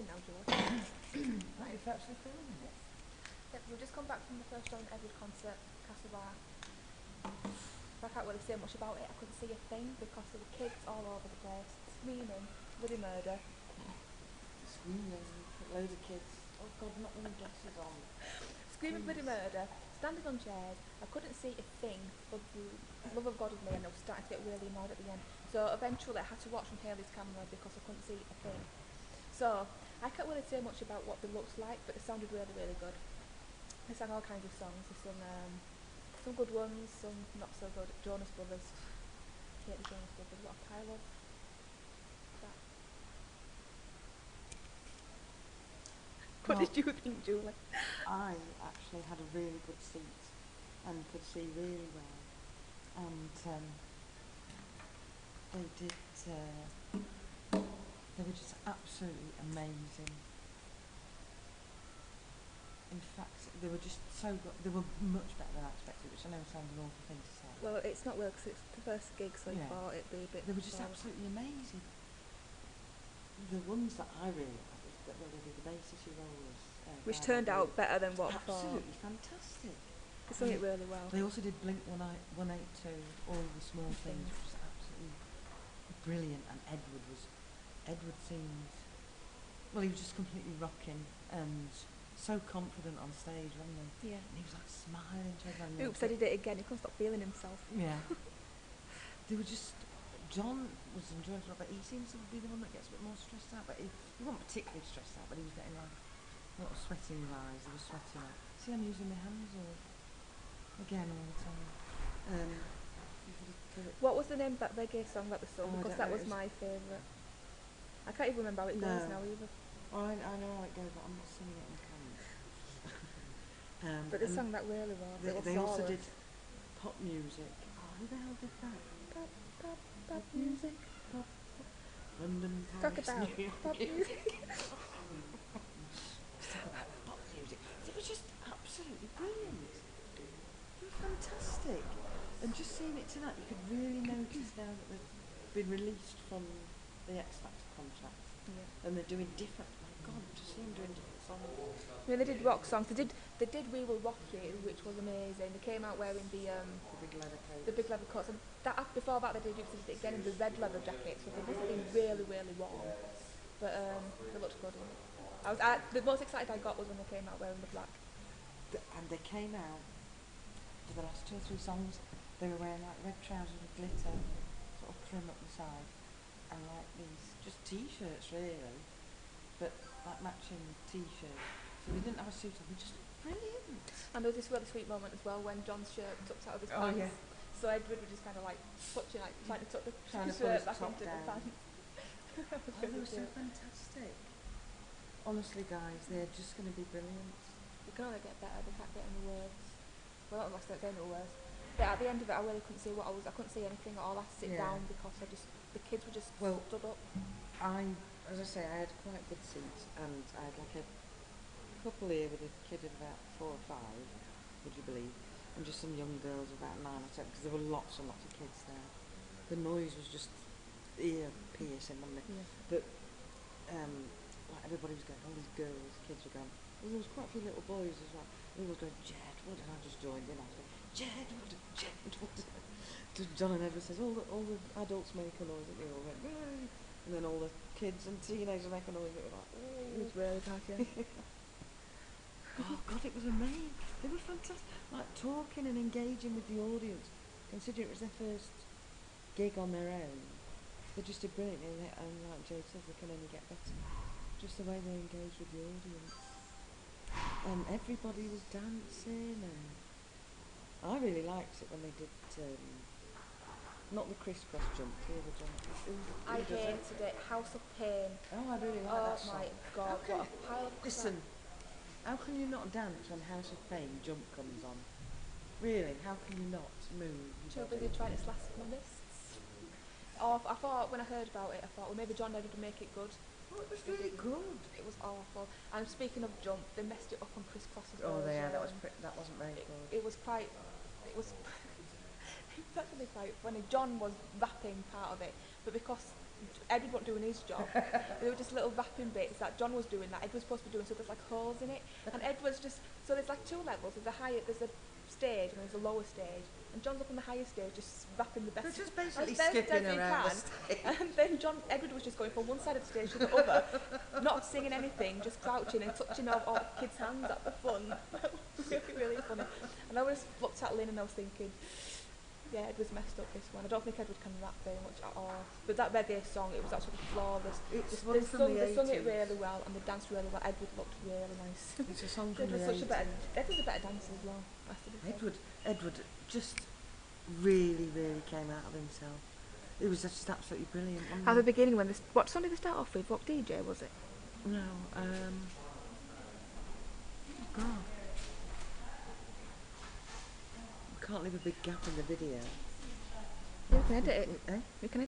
filming now, Julie. Right, you've actually filming it. Yep, we've just come back from the first John Edward concert, Castlebar. I can't really say much about it. I couldn't see a thing because there were kids all over the place, screaming, bloody murder. Screaming, loads of kids. Oh God, not with my glasses on. Screaming bloody Please. murder, standing on chairs. I couldn't see a thing, but the love of God with me, and I was starting to get really annoyed at the end. So eventually I had to watch from Hayley's camera because I couldn't see a thing. So I can't really say much about what they looked like, but they sounded really, really good. They sang all kinds of songs. They sung some good ones, some not so good. Jonas Brothers. Hate the Jonas Brothers. What a pile of crap. What Well, did you think, Julie? I actually had a really good seat and could see really well. And they did, they were just absolutely amazing. In fact, they were just so good. They were much better than I expected, which I know sounds an awful thing to say. Well, it's not well because it's the first gig, so you Yeah. thought it'd be a bit. They were just absolutely amazing. The ones that I really liked was that they did the bass issue rollers. Which turned out better than what I thought. Absolutely fantastic. They sung it really well. They also did Blink 182, all the small things, which was absolutely brilliant. And Edward seemed, well, he was just completely rocking and so confident on stage, wasn't he? Yeah. And he was like smiling to everyone. Oops, I did it again. He couldn't stop feeling himself. Yeah. They were just. John was enjoying it, but he seems to be the one that gets a bit more stressed out. But he wasn't particularly stressed out, but he was getting like a lot of sweat in his eyes. He was sweating out. See, I'm using my hands all again all the time. What was the name of that reggae song that they sung? Oh, I Because don't that know, was it was- my favourite. I can't even remember how it goes now either. Well, I know how it goes, but I'm not singing it in the camera. But they sang that really well. They also did pop music. Oh, who the hell did that? Pop music. Pop. London, Talk Paris, about New York. pop music. Talk about pop music. It was just absolutely brilliant. They were fantastic. And just seeing it tonight, you could really notice now that they've been released from the X Factor contract. Yeah. And they're doing different. My God, to see them doing different songs. Yeah, they did rock songs. They did We Will Rock You, which was amazing. They came out wearing the big leather coats. the big leather coats, and that before that they did it again in the red leather jackets, so they must have been really, really warm. But they looked good. The most excited I got was when they came out wearing the black. And they came out for the last 2 or 3 songs. They were wearing like red trousers with glitter, sort of trim up the side, and like these just t-shirts really, but like matching t-shirts. So they didn't have a suit on. They just looked brilliant. And there was this really sweet moment as well when John's shirt tucked out of his Oh, pants. yeah. So Edward was just kind of like touching, like trying to tuck the Trying to pull shirt his back top into the down. pants. Oh, they were so fantastic. Honestly, guys, they're just going to be brilliant. They can only get better. They can't get any worse. Well, not unless they're any worse. But at the end of it, I really couldn't see I couldn't see anything at all. I had to sit Yeah. down because the kids were just Well, stood up. As I say, I had quite good seats, and I had like a couple here with a kid of about 4 or 5, would you believe, and just some young girls of about 9 or 10, because there were lots and lots of kids there. The noise was just ear piercing, wasn't it? Yeah. But like everybody was going, all these girls, kids were going. Well, there was quite a few little boys as well. Everyone was going, Jed, what? And I just joined in. I was going, Jed, what? Jed, what? John and Edward says, all the adults make a noise, and they all went, "Yay!" And then all the kids and teenagers make a noise, and it was like, It was really bad, yeah. oh God, it was amazing. They were fantastic. Like talking and engaging with the audience, considering it was their first gig on their own. They just did brilliantly, and like Jade says, they can only get better. Just the way they engaged with the audience. And everybody was dancing, and I really liked it when they did, not the crisscross jump, the other jump. I hated it. House of Pain. Oh, I really like Oh that song. my God, what a pile of crap. Listen, how can you not dance when House of Pain jump comes on? Really, how can you not move? Too busy trying to slash my wrists. Oh, I thought when I heard about it, I thought, well, maybe John Edward would make it good. Oh, it was really good. It was awful. And speaking of jump, they messed it up on Chris Cross's Oh, version. yeah, that wasn't very good. It was quite. It was. It was actually quite funny. John was rapping part of it, but because Edward wasn't doing his job. There were just little rapping bits that John was doing that Ed was supposed to be doing, so there's like holes in it. And Ed was just, so there's like two levels. There's a stage and there's a lower stage. And John's up on the higher stage just rapping the best. They're just basically as best skipping as he around the can. stage. And then Edward was just going from one side of the stage to the other, not singing anything, just crouching and touching all the kids' hands at the front. Really, really funny. And I just looked at Lynn and I was thinking, yeah, Ed was messed up this one. I don't think Edward can rap very much at all. But that reggae song, it was absolutely flawless. It's one from the 80s. They sung it really well and they danced really well. Edward looked really nice. It's a song from Edward the was 80s. Edward's a better dancer as well. Has to be said. Edward just really, really came out of himself. It was just absolutely brilliant. Wasn't At the it? beginning, when what song did they start off with? What DJ was it? No, oh God. I can't leave a big gap in the video. Yeah, we can edit it. Eh? We can